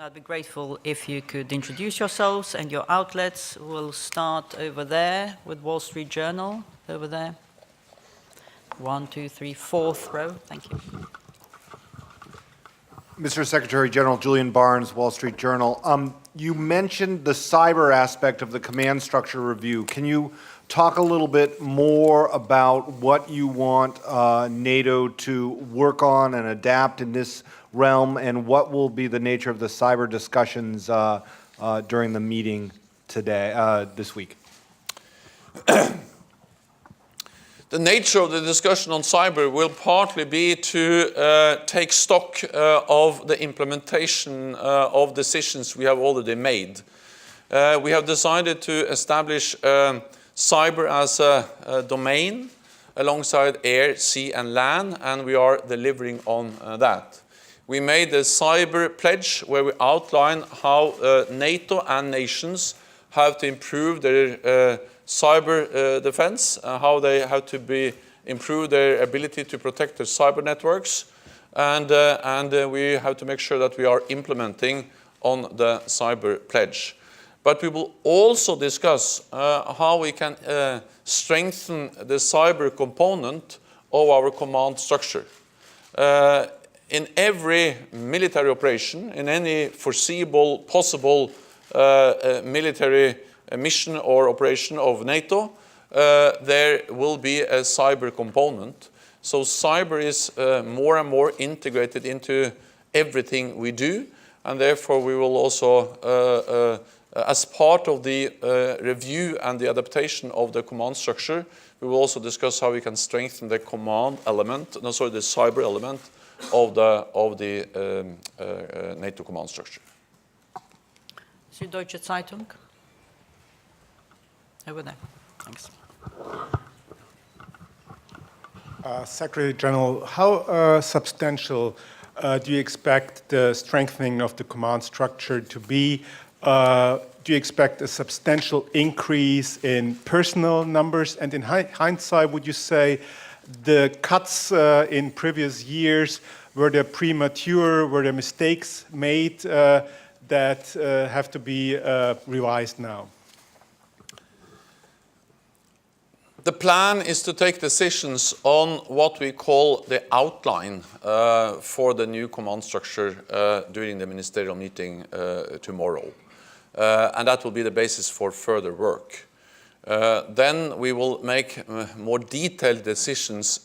I'd be grateful if you could introduce yourselves and your outlets. We'll start over there with Wall Street Journal, over there. 1, 2, 3, fourth row. Thank you. Mr. Secretary General, Julian Barnes, Wall Street Journal. You mentioned the cyber aspect of the command structure review. Can you talk a little bit more about what you want NATO to work on and adapt in this realm, and what will be the nature of the cyber discussions during the meeting today, this week? The nature of the discussion on cyber will partly be to take stock of the implementation of decisions we have already made. We have decided to establish cyber as a domain alongside air, sea and land, and we are delivering on that. We made a cyber pledge where we outline how NATO and nations have to improve their cyber defense, how they have to improve their ability to protect their cyber networks, and we have to make sure that we are implementing on the cyber pledge. But we will also discuss how we can strengthen the cyber component of our command structure. In every military operation, in any foreseeable, possible military mission or operation of NATO, there will be a cyber component. So cyber is more and more integrated into everything we do, and therefore we will also, as part of the review and the adaptation of the command structure, we will also discuss how we can strengthen the command element, the cyber element of the NATO command structure. Süddeutsche Zeitung. Over there. Thanks. Secretary General, how substantial do you expect the strengthening of the command structure to be? Do you expect a substantial increase in personnel numbers? And in hindsight, would you say the cuts in previous years, were they premature, were there mistakes made that have to be revised now? The plan is to take decisions on what we call the outline for the new command structure during the ministerial meeting tomorrow. And that will be the basis for further work. Then we will make more detailed decisions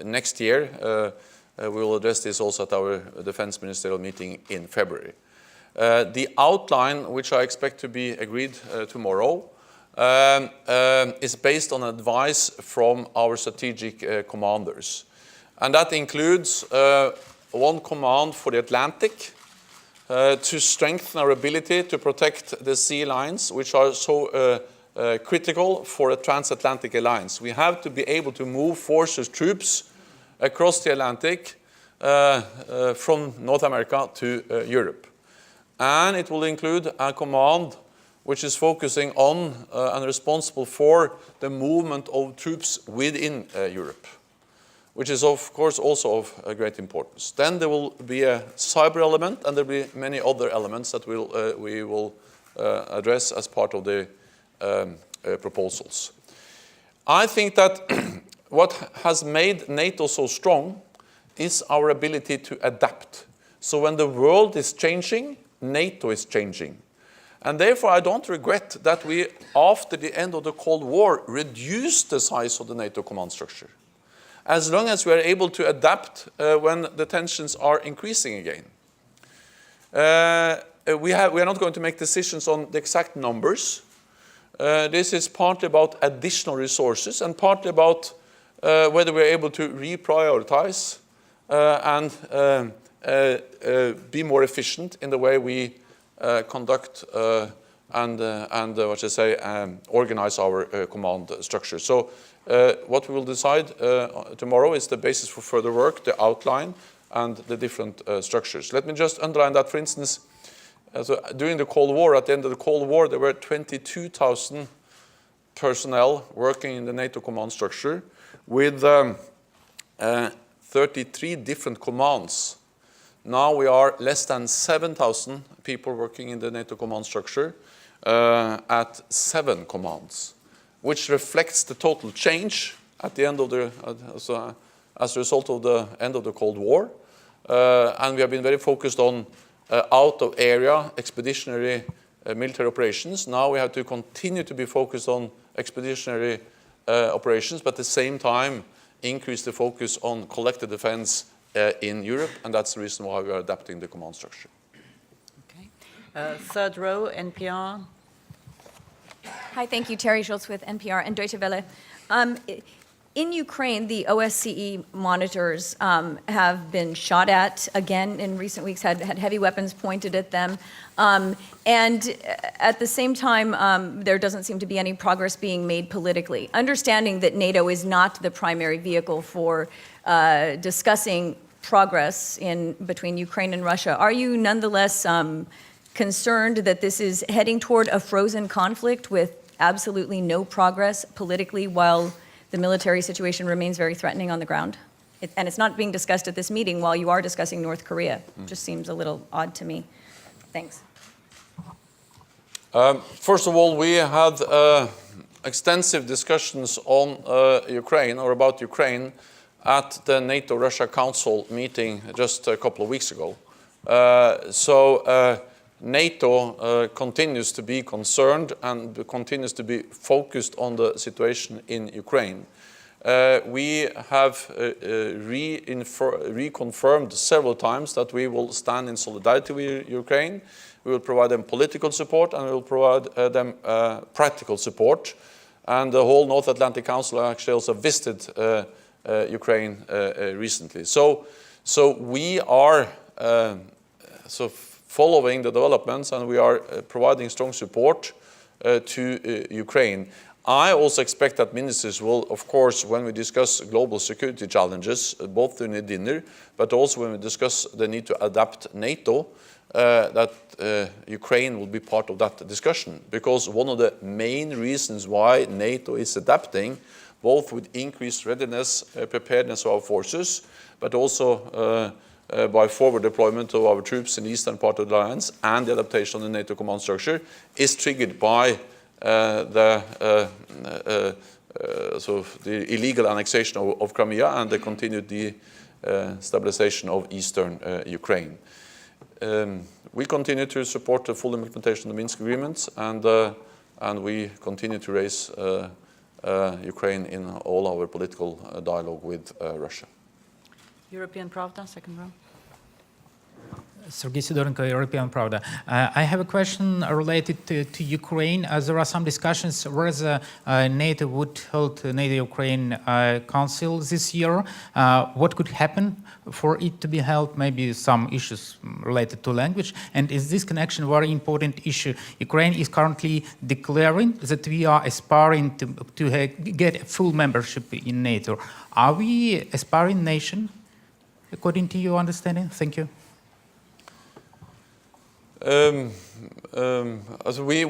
next year. We will address this also at our defense ministerial meeting in February. The outline, which I expect to be agreed tomorrow, is based on advice from our strategic commanders. And that includes one command for the Atlantic to strengthen our ability to protect the sea lines, which are so critical for a transatlantic alliance. We have to be able to move forces, troops across the Atlantic from North America to Europe. And it will include a command which is focusing on and responsible for the movement of troops within Europe, which is of course also of great importance. Then there will be a cyber element, and there will be many other elements that we will address as part of the proposals. I think that what has made NATO so strong is our ability to adapt. So when the world is changing, NATO is changing. And therefore, I don't regret that we, after the end of the Cold War, reduced the size of the NATO command structure, as long as we are able to adapt when the tensions are increasing again. We are not going to make decisions on the exact numbers. This is partly about additional resources and partly about whether we're able to reprioritize and be more efficient in the way we conduct and organize our command structure. So what we will decide tomorrow is the basis for further work, the outline, and the different structures. Let me just underline that, for instance, so during the Cold War, at the end of the Cold War, there were 22,000 personnel working in the NATO command structure with 33 different commands. Now we are less than 7,000 people working in the NATO command structure at 7 commands, which reflects the total change at the end of the, as a result of the end of the Cold War. And we have been very focused on out-of-area expeditionary military operations. Now we have to continue to be focused on expeditionary operations, but at the same time increase the focus on collective defense in Europe, and that's the reason why we are adapting the command structure. Okay. Third row, NPR. Hi, thank you. Terry Schultz with NPR and Deutsche Welle. In Ukraine, the OSCE monitors have been shot at again in recent weeks, had heavy weapons pointed at them. And at the same time, there doesn't seem to be any progress being made politically. Understanding that NATO is not the primary vehicle for discussing progress between Ukraine and Russia, are you nonetheless concerned that this is heading toward a frozen conflict with absolutely no progress politically while the military situation remains very threatening on the ground? And it's not being discussed at this meeting while you are discussing North Korea. Just seems a little odd to me. Thanks. First of all, we had extensive discussions on Ukraine, or about Ukraine, at the NATO-Russia Council meeting just a couple of weeks ago. NATO continues to be concerned and continues to be focused on the situation in Ukraine. We have reconfirmed several times that we will stand in solidarity with Ukraine. We will provide them political support, and we will provide them practical support. And the whole North Atlantic Council actually also visited Ukraine recently. So we are following the developments, and we are providing strong support to Ukraine. I also expect that ministers will, of course, when we discuss global security challenges, both during the dinner, but also when we discuss the need to adapt NATO, that Ukraine will be part of that discussion. Because one of the main reasons why NATO is adapting, both with increased readiness, preparedness of our forces, but also by forward deployment of our troops in the eastern part of the alliance and the adaptation of the NATO command structure, is triggered by the illegal annexation of Crimea and the continued destabilization of eastern Ukraine. We continue to support the full implementation of the Minsk agreements, and we continue to raise Ukraine in all our political dialogue with Russia. European Pravda, second row. Sergei Sidorenko, European Pravda. I have a question related to Ukraine. There are some discussions whether NATO would hold NATO-Ukraine Council this year. What could happen for it to be held? Maybe some issues related to language. And is this connection a very important issue? Ukraine is currently declaring that we are aspiring to get full membership in NATO. Are we aspiring nation, according to your understanding? Thank you.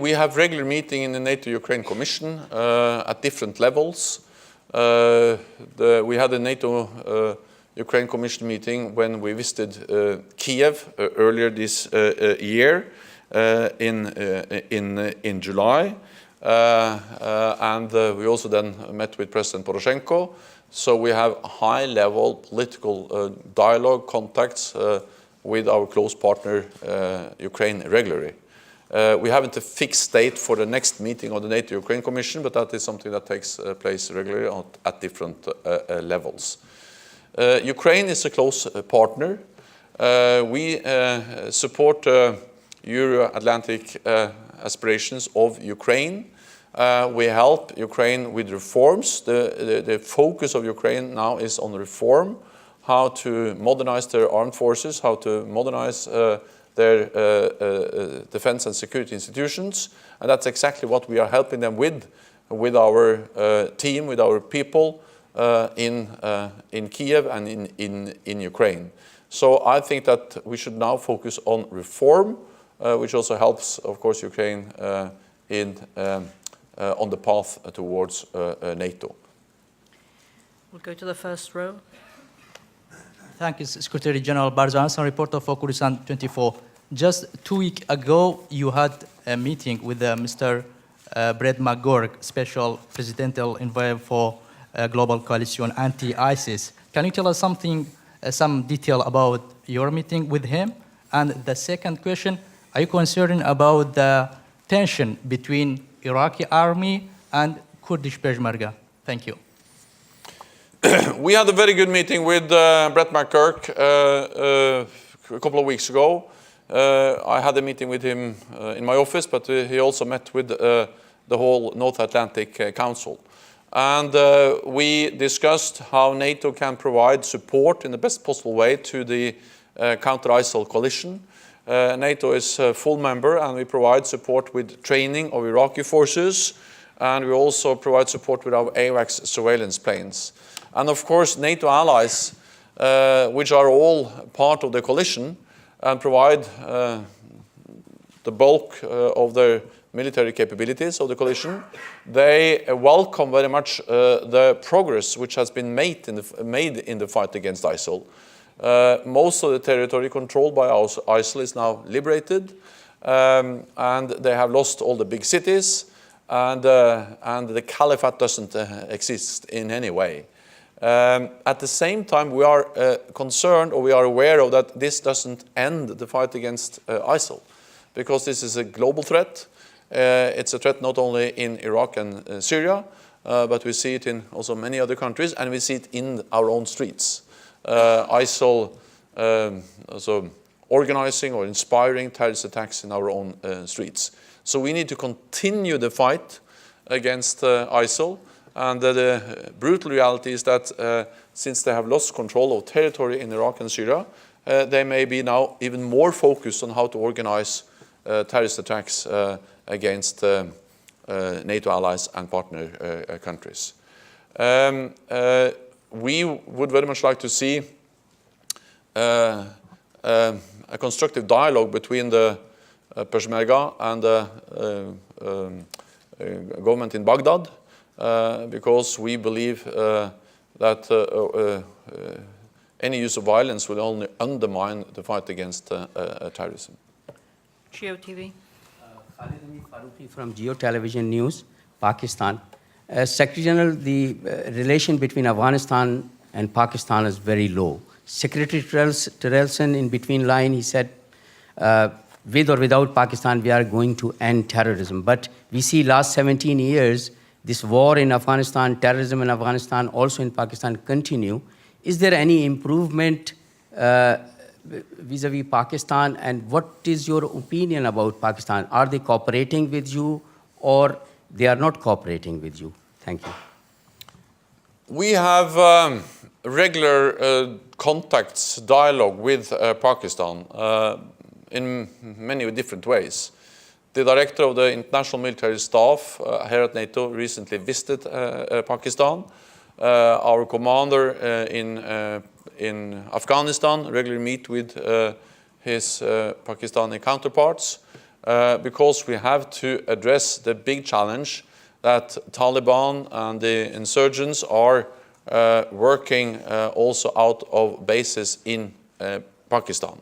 We have regular meeting in the NATO-Ukraine Commission at different levels. We had a NATO-Ukraine Commission meeting when we visited Kiev earlier this year in July, and we also then met with President Poroshenko. So we have high-level political dialogue, contacts with our close partner, Ukraine, regularly. We haven't a fixed date for the next meeting of the NATO-Ukraine Commission, but that is something that takes place regularly at different levels. Ukraine is a close partner. We support Euro-Atlantic aspirations of Ukraine. We help Ukraine with reforms. The focus of Ukraine now is on reform, how to modernize their armed forces, how to modernize their defense and security institutions. And that's exactly what we are helping them with our team, with our people in Kiev and in Ukraine. So I think that we should now focus on reform, which also helps, of course, Ukraine on the path towards NATO. We'll go to the first row. Thank you, Secretary General Barzan, reporter for Kurdistan 24. Just 2 weeks ago, you had a meeting with Mr. Brett McGurk, Special Presidential Envoy for Global Coalition Anti-ISIS. Can you tell us something, some detail about your meeting with him? And the second question, are you concerned about the tension between Iraqi army and Kurdish Peshmerga? Thank you. We had a very good meeting with Brett McGurk a couple of weeks ago. I had a meeting with him in my office, but he also met with the whole North Atlantic Council. And we discussed how NATO can provide support in the best possible way to the counter-ISIL coalition. NATO is a full member, and we provide support with training of Iraqi forces, and we also provide support with our AWACS surveillance planes. And of course, NATO allies, which are all part of the coalition, and provide the bulk of their military capabilities of the coalition, they welcome very much the progress which has been made in the fight against ISIL. Most of the territory controlled by ISIL is now liberated, and they have lost all the big cities, and the caliphate doesn't exist in any way. At the same time, we are concerned, or we are aware of that this doesn't end the fight against ISIL, because this is a global threat. It's a threat not only in Iraq and Syria, but we see it in also many other countries, and we see it in our own streets. ISIL also organizing or inspiring terrorist attacks in our own streets. So we need to continue the fight against ISIL. And the brutal reality is that since they have lost control of territory in Iraq and Syria, they may be now even more focused on how to organize terrorist attacks against NATO allies and partner countries. We would very much like to see a constructive dialogue between the Peshmerga and the government in Baghdad, because we believe that any use of violence will only undermine the fight against terrorism. GeoTV. Khalid Faruqi from Geo Television News, Pakistan. Secretary General, the relation between Afghanistan and Pakistan is very low. Secretary Terrelson, in between line, he said, with or without Pakistan, we are going to end terrorism. But we see last 17 years, this war in Afghanistan, terrorism in Afghanistan, also in Pakistan continue. Is there any improvement vis-a-vis Pakistan? And what is your opinion about Pakistan? Are they cooperating with you, or they are not cooperating with you? Thank you. We have regular contacts, dialogue with Pakistan in many different ways. The director of the International Military Staff here at NATO recently visited Pakistan. Our commander in Afghanistan regularly meet with his Pakistani counterparts, because we have to address the big challenge that Taliban and the insurgents are working also out of bases in Pakistan.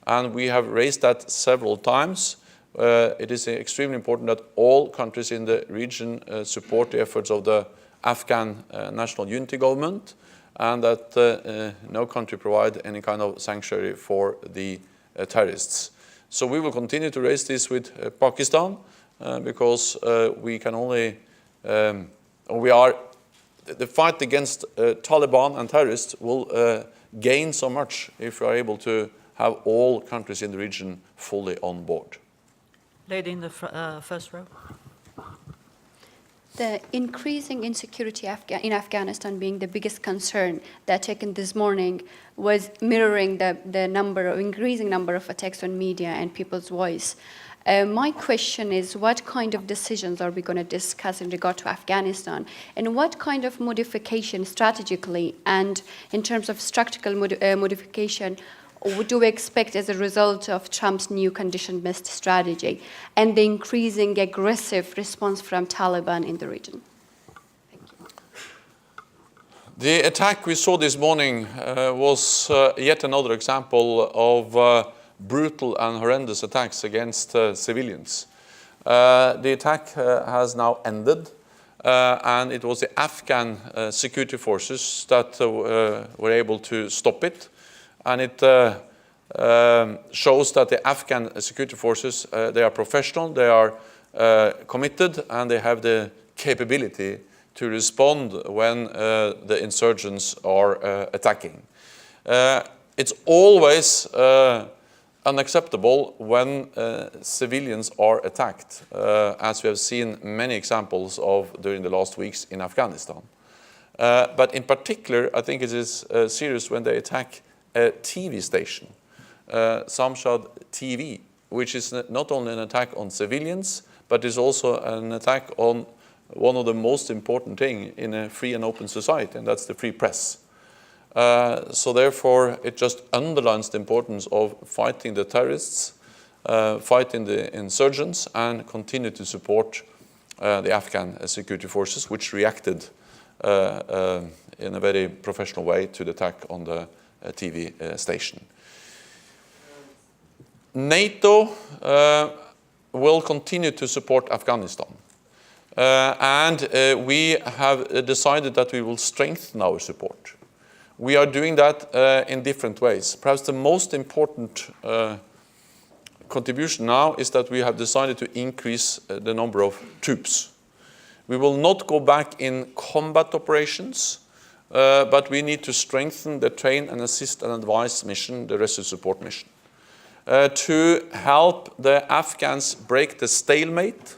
And we have raised that several times. It is extremely important that all countries in the region support the efforts of the Afghan National Unity Government, and that no country provide any kind of sanctuary for the terrorists. So we will continue to raise this with Pakistan, because we can only, the fight against Taliban and terrorists will gain so much if we are able to have all countries in the region fully on board. Lady in the first row. The increasing insecurity in Afghanistan being the biggest concern that taken this morning was mirroring the increasing number of attacks on media and people's voice. My question is, what kind of decisions are we going to discuss in regard to Afghanistan, and what kind of modification strategically and in terms of structural modification do we expect as a result of Trump's new condition-based strategy and the increasing aggressive response from Taliban in the region? Thank you. The attack we saw this morning was yet another example of brutal and horrendous attacks against civilians. The attack has now ended, and it was the Afghan security forces that were able to stop it. And it shows that the Afghan security forces, they are professional, they are committed, and they have the capability to respond when the insurgents are attacking. It's always unacceptable when civilians are attacked, as we have seen many examples of during the last weeks in Afghanistan. But in particular, I think it is serious when they attack a TV station, Samshad TV, which is not only an attack on civilians, but is also an attack on one of the most important things in a free and open society, and that's the free press. So therefore, it just underlines the importance of fighting the terrorists, fighting the insurgents, and continue to support the Afghan security forces, which reacted in a very professional way to the attack on the TV station. NATO will continue to support Afghanistan. And we have decided that we will strengthen our support. We are doing that in different ways. Perhaps the most important contribution now is that we have decided to increase the number of troops. We will not go back in combat operations, but we need to strengthen the train and assist and advise mission, the Resolute Support mission, to help the Afghans break the stalemate,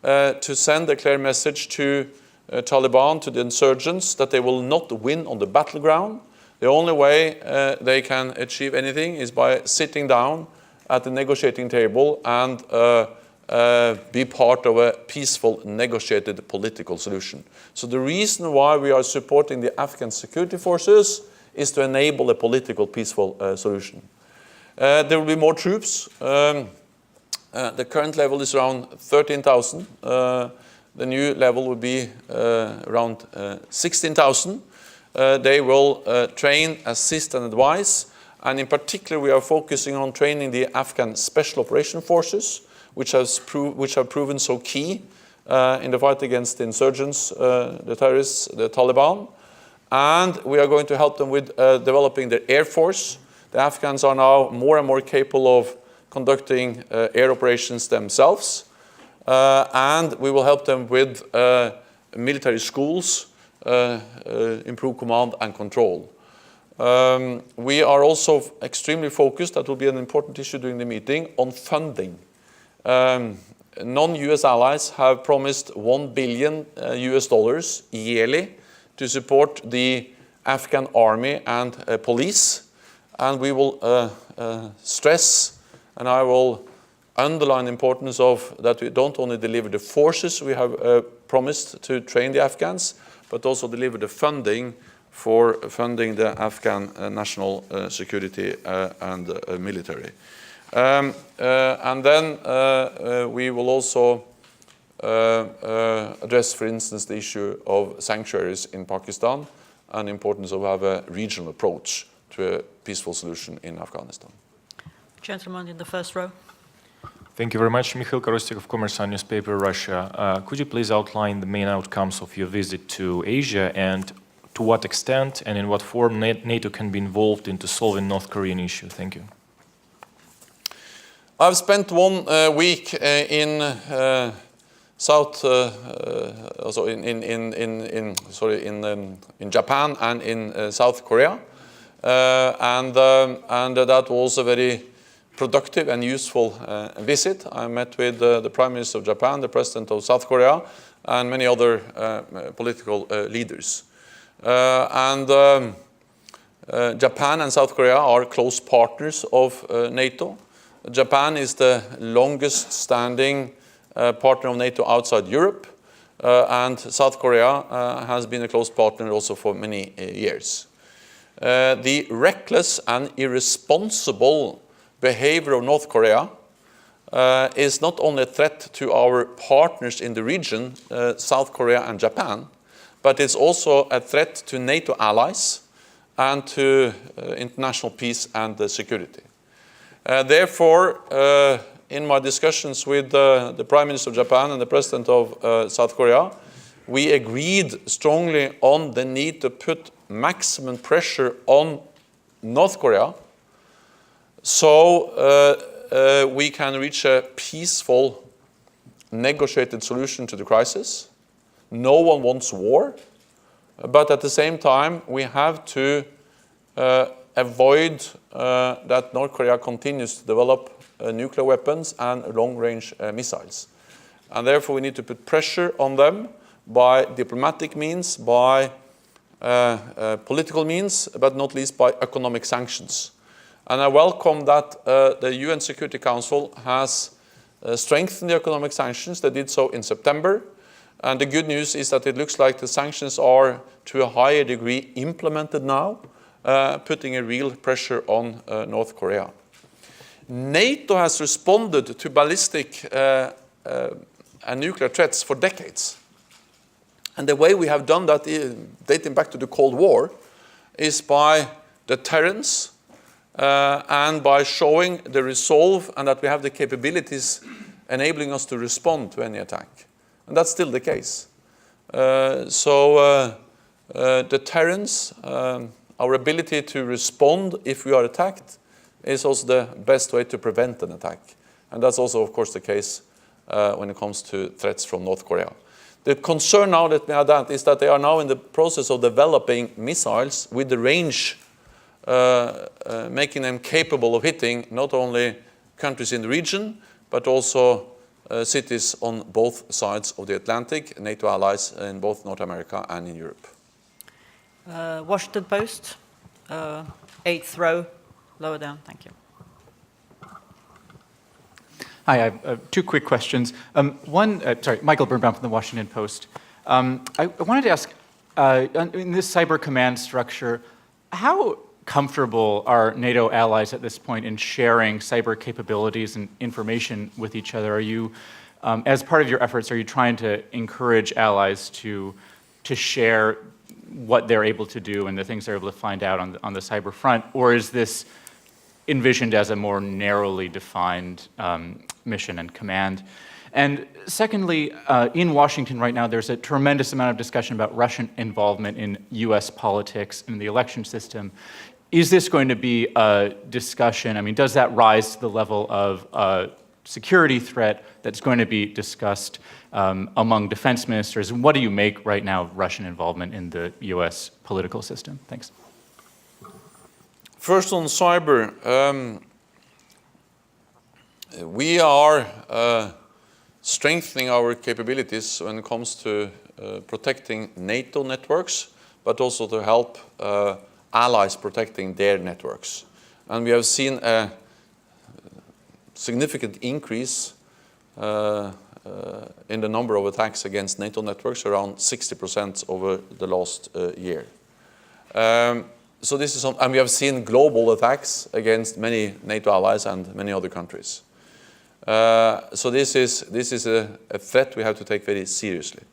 to send a clear message to Taliban, to the insurgents, that they will not win on the battleground. The only way they can achieve anything is by sitting down at the negotiating table and be part of a peaceful, negotiated political solution. So the reason why we are supporting the Afghan security forces is to enable a political, peaceful solution. There will be more troops. The current level is around 13,000. The new level will be around 16,000. They will train, assist, and advise. And in particular, we are focusing on training the Afghan Special Operation Forces, which have proven so key in the fight against the insurgents, the terrorists, the Taliban. And we are going to help them with developing their air force. The Afghans are now more and more capable of conducting air operations themselves. And we will help them with military schools, improve command and control. We are also extremely focused, that will be an important issue during the meeting, on funding. Non-US allies have promised $1 billion US yearly to support the Afghan army and police. And we will stress, and I will underline the importance of that we don't only deliver the forces we have promised to train the Afghans, but also deliver the funding for funding the Afghan national security and military. And then we will also address, for instance, the issue of sanctuaries in Pakistan and the importance of having a regional approach to a peaceful solution in Afghanistan. Gentleman in the first row. Thank you very much. Mikhail Korostikov, Kommersant newspaper, Russia. Could you please outline the main outcomes of your visit to Asia and to what extent and in what form NATO can be involved into solving North Korean issue? Thank you. I've spent 1 week in in Japan and in South Korea, and that was a very productive and useful visit. I met with the Prime Minister of Japan, the President of South Korea, and many other political leaders. Japan and South Korea are close partners of NATO. Japan is the longest standing partner of NATO outside Europe, and South Korea has been a close partner also for many years. The reckless and irresponsible behavior of North Korea is not only a threat to our partners in the region, South Korea and Japan, but it's also a threat to NATO allies and to international peace and security. Therefore, in my discussions with the Prime Minister of Japan and the President of South Korea, we agreed strongly on the need to put maximum pressure on North Korea so we can reach a peaceful, negotiated solution to the crisis. No one wants war, but at the same time, we have to avoid that North Korea continues to develop nuclear weapons and long-range missiles. And therefore, we need to put pressure on them by diplomatic means, by political means, but not least by economic sanctions. And I welcome that the UN Security Council has strengthened the economic sanctions. They did so in September. And the good news is that it looks like the sanctions are to a higher degree implemented now, putting a real pressure on North Korea. NATO has responded to ballistic and nuclear threats for decades. And the way we have done that, dating back to the Cold War, is by deterrence and by showing the resolve and that we have the capabilities enabling us to respond to any attack. And that's still the case. Deterrence, our ability to respond if we are attacked, is also the best way to prevent an attack. And that's also, of course, the case when it comes to threats from North Korea. The concern now that we have that is that they are now in the process of developing missiles with the range, making them capable of hitting not only countries in the region, but also cities on both sides of the Atlantic, NATO allies in both North America and in Europe. Washington Post, 8th row, lower down, thank you. Hi, I have two quick questions. Michael Birnbaum from the Washington Post. I wanted to ask, in this cyber command structure, how comfortable are NATO allies at this point in sharing cyber capabilities and information with each other? Are you, as part of your efforts, are you trying to encourage allies to share what they're able to do and the things they're able to find out on the cyber front, or is this envisioned as a more narrowly defined mission and command? And secondly, in Washington right now, there's a tremendous amount of discussion about Russian involvement in US politics and the election system. Is this going to be a discussion? I mean, does that rise to the level of a security threat that's going to be discussed among defense ministers? And what do you make right now of Russian involvement in the US political system? Thanks. First on cyber, we are strengthening our capabilities when it comes to protecting NATO networks, but also to help allies protecting their networks. And we have seen a significant increase in the number of attacks against NATO networks, around 60% over the last year. So this is, and we have seen global attacks against many NATO allies and many other countries. So this is a threat we have to take very seriously.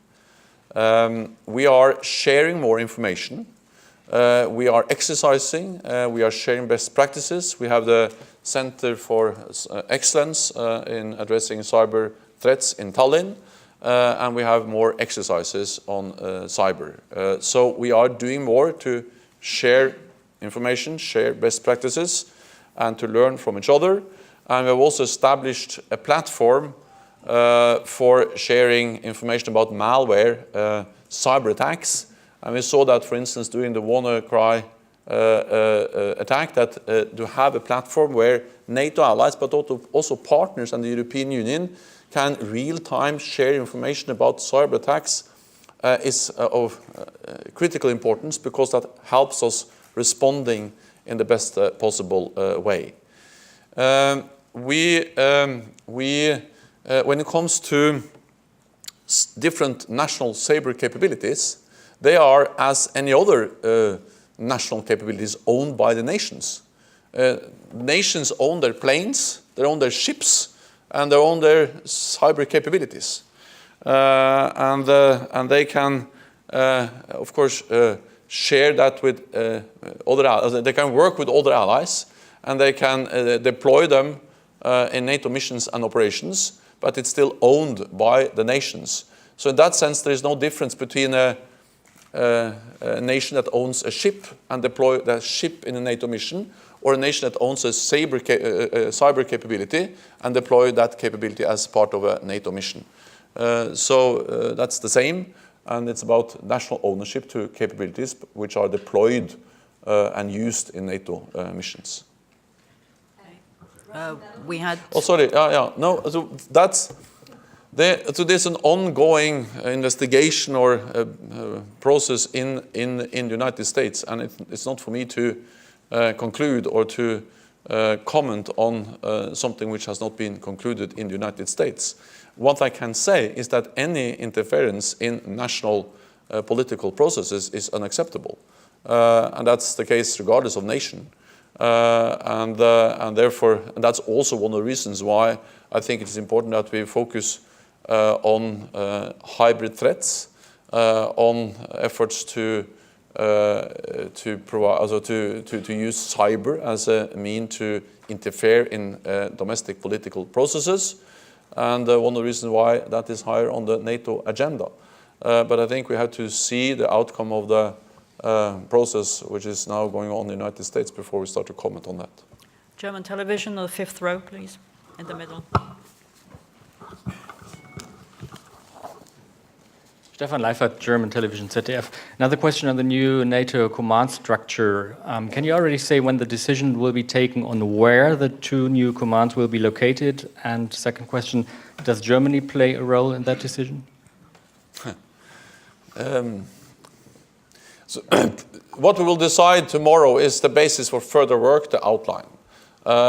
We are sharing more information. We are exercising. We are sharing best practices. We have the Center for Excellence in addressing cyber threats in Tallinn, and we have more exercises on cyber. So we are doing more to share information, share best practices, and to learn from each other. And we have also established a platform for sharing information about malware, cyber attacks. And we saw that, for instance, during the WannaCry attack, that to have a platform where NATO allies, but also partners and the European Union can real-time share information about cyber attacks is of critical importance, because that helps us responding in the best possible way. When it comes to different national cyber capabilities, they are, as any other national capabilities, owned by the nations. Nations own their planes, they own their ships, and they own their cyber capabilities. And they can of course, share that with other allies. They can work with other allies, and they can deploy them in NATO missions and operations, but it's still owned by the nations. So in that sense, there is no difference between a nation that owns a ship and deploy that ship in a NATO mission, or a nation that owns a cyber capability and deploy that capability as part of a NATO mission. So that's the same, and it's about national ownership to capabilities which are deployed and used in NATO missions. We had... Oh, sorry. No, so that's... So there's an ongoing investigation or process in the United States, and it's not for me to conclude or to comment on something which has not been concluded in the United States. What I can say is that any interference in national political processes is unacceptable, and that's the case regardless of nation. And therefore, and that's also one of the reasons why I think it is important that we focus on hybrid threats, on efforts to provide, also to use cyber as a mean to interfere in domestic political processes, and one of the reasons why that is higher on the NATO agenda. But I think we have to see the outcome of the process which is now going on in the United States before we start to comment on that. German television, the fifth row, please, in the middle. Stefan Leifert, German television, ZDF. Another question on the new NATO command structure. Can you already say when the decision will be taken on where the two new commands will be located? And second question, does Germany play a role in that decision? So what we will decide tomorrow is the basis for further work, the outline,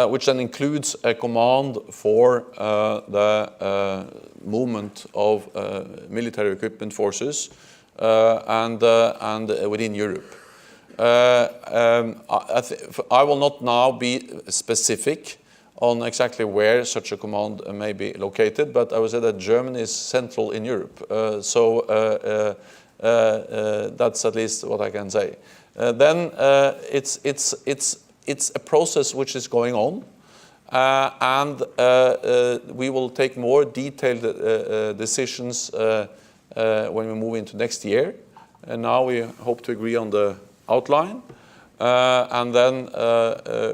which then includes a command for the movement of military equipment forces and within Europe. I will not now be specific on exactly where such a command may be located, but I would say that Germany is central in Europe. That's at least what I can say. Then it's a process which is going on, and we will take more detailed decisions when we move into next year. And now we hope to agree on the outline, and then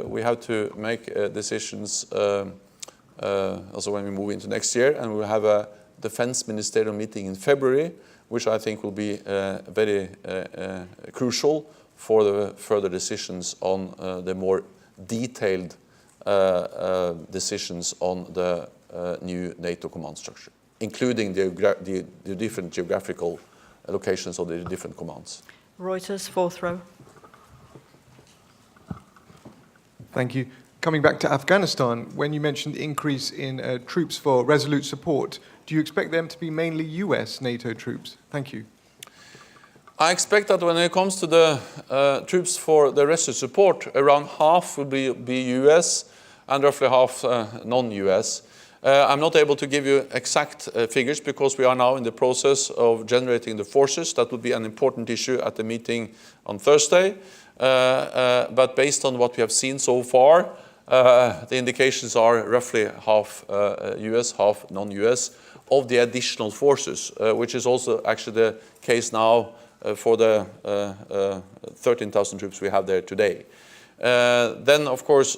we have to make decisions also when we move into next year, and we'll have a defense ministerial meeting in February, which I think will be very crucial for the further decisions on the more detailed decisions on the new NATO command structure, including the different geographical locations of the different commands. Reuters, fourth row. Thank you. Coming back to Afghanistan, when you mentioned the increase in troops for Resolute Support, do you expect them to be mainly US NATO troops? Thank you. I expect that when it comes to the troops for the Resolute Support, around half will be US and roughly half non-US. I'm not able to give you exact figures because we are now in the process of generating the forces. That will be an important issue at the meeting on Thursday. But based on what we have seen so far, the indications are roughly half US, half non-US of the additional forces, which is also actually the case now for the 13,000 troops we have there today. Then, of course,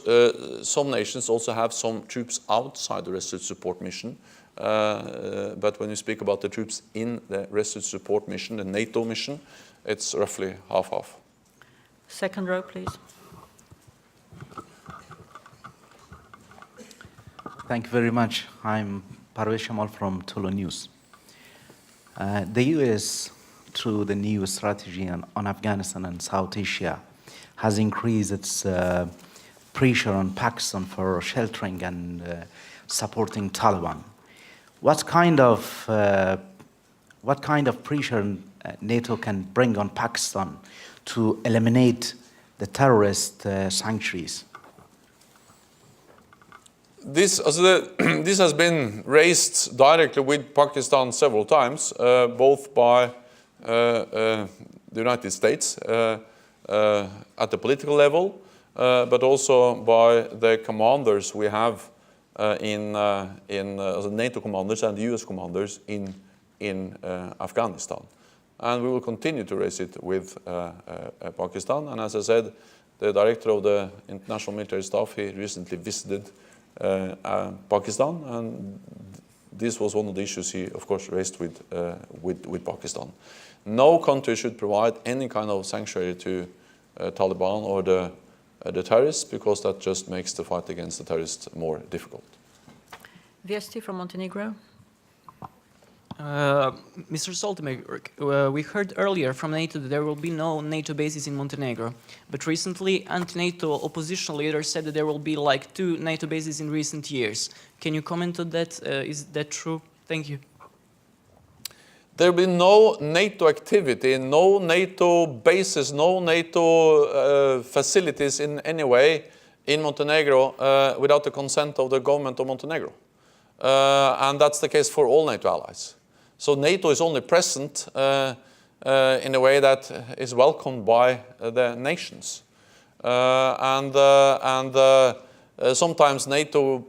some nations also have some troops outside the Resolute Support mission. But when you speak about the troops in the Resolute Support mission, the NATO mission, it's roughly half-half. Second row, please. Thank you very much. I'm Parvesh Shamal from Tolo News. The US, through the new strategy on Afghanistan and South Asia, has increased its pressure on Pakistan for sheltering and supporting Taliban. What kind of pressure NATO can bring on Pakistan to eliminate the terrorist sanctuaries? This has been raised directly with Pakistan several times, both by the United States at the political level, but also by the commanders we have the NATO commanders and the US commanders in Afghanistan. And we will continue to raise it with Pakistan. And as I said, the director of the International Military Staff, he recently visited Pakistan, and this was one of the issues he, of course, raised with Pakistan. No country should provide any kind of sanctuary to Taliban or the terrorists, because that just makes the fight against the terrorists more difficult. Viesti from Montenegro. Mr. Stoltenberg, we heard earlier from NATO that there will be no NATO bases in Montenegro, but recently anti-NATO opposition leaders said that there will be like 2 NATO bases in recent years. Can you comment on that? Is that true? Thank you. There will be no NATO activity, no NATO bases, no NATO facilities in any way in Montenegro without the consent of the government of Montenegro. And that's the case for all NATO allies. So NATO is only present in a way that is welcomed by the nations. Sometimes NATO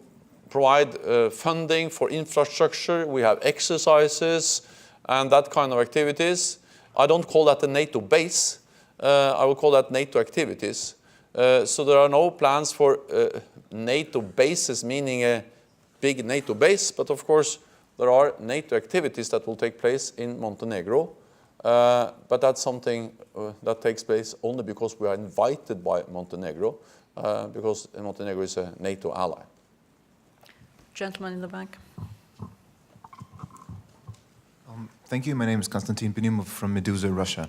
provide funding for infrastructure. We have exercises and that kind of activities. I don't call that a NATO base. I would call that NATO activities. So there are no plans for NATO bases, meaning a big NATO base, but of course there are NATO activities that will take place in Montenegro, but that's something that takes place only because we are invited by Montenegro, because Montenegro is a NATO ally. Gentleman in the back. Thank you. My name is Konstantin Penimov from Meduza, Russia.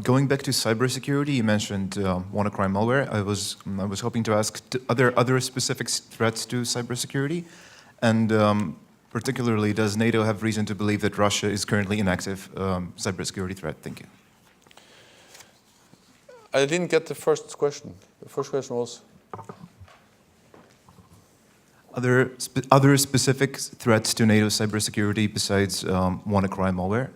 Going back to cybersecurity, you mentioned WannaCry malware. I was hoping to ask, are there other specific threats to cybersecurity? And particularly, does NATO have reason to believe that Russia is currently an active cybersecurity threat? Thank you. I didn't get the first question. The first question was? Other specific threats to NATO cybersecurity besides WannaCry malware?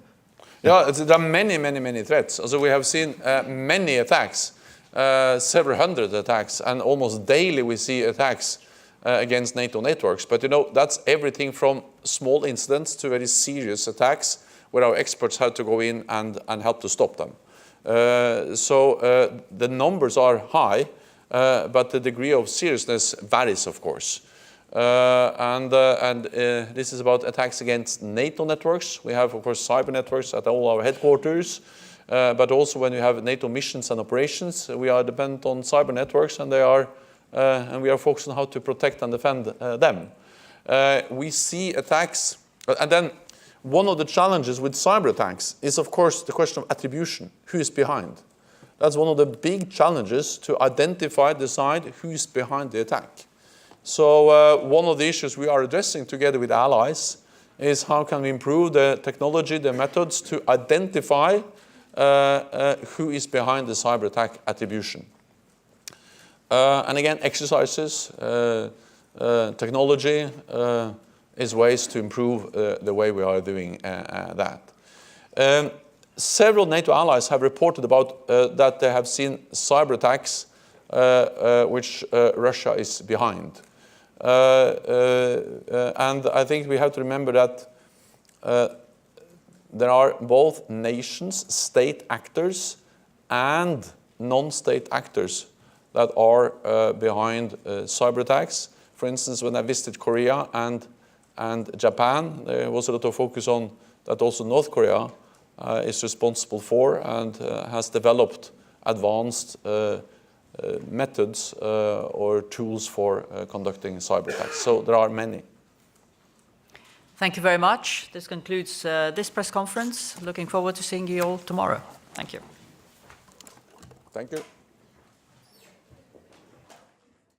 Yeah, there are many threats. Also, we have seen many attacks, several hundred attacks, and almost daily we see attacks against NATO networks. But you know, that's everything from small incidents to very serious attacks where our experts have to go in and help to stop them. So the numbers are high, but the degree of seriousness varies, of course. This is about attacks against NATO networks. We have, of course, cyber networks at all our headquarters, but also when we have NATO missions and operations, we are dependent on cyber networks, and they are, and we are focused on how to protect and defend them. We see attacks, and then one of the challenges with cyber attacks is, of course, the question of attribution. Who is behind? That's one of the big challenges, to identify, decide who is behind the attack. So one of the issues we are addressing together with allies is how can we improve the technology, the methods to identify who is behind the cyber attack attribution. And again, exercises, technology is ways to improve the way we are doing that. Several NATO allies have reported about that they have seen cyber attacks which Russia is behind. And I think we have to remember that there are both nations, state actors, and non-state actors that are behind cyber attacks. For instance, when I visited Korea and Japan, there was a lot of focus on that also North Korea is responsible for and has developed advanced methods or tools for conducting cyber attacks. So there are many. Thank you very much. This concludes this press conference. Looking forward to seeing you all tomorrow. Thank you. Thank you.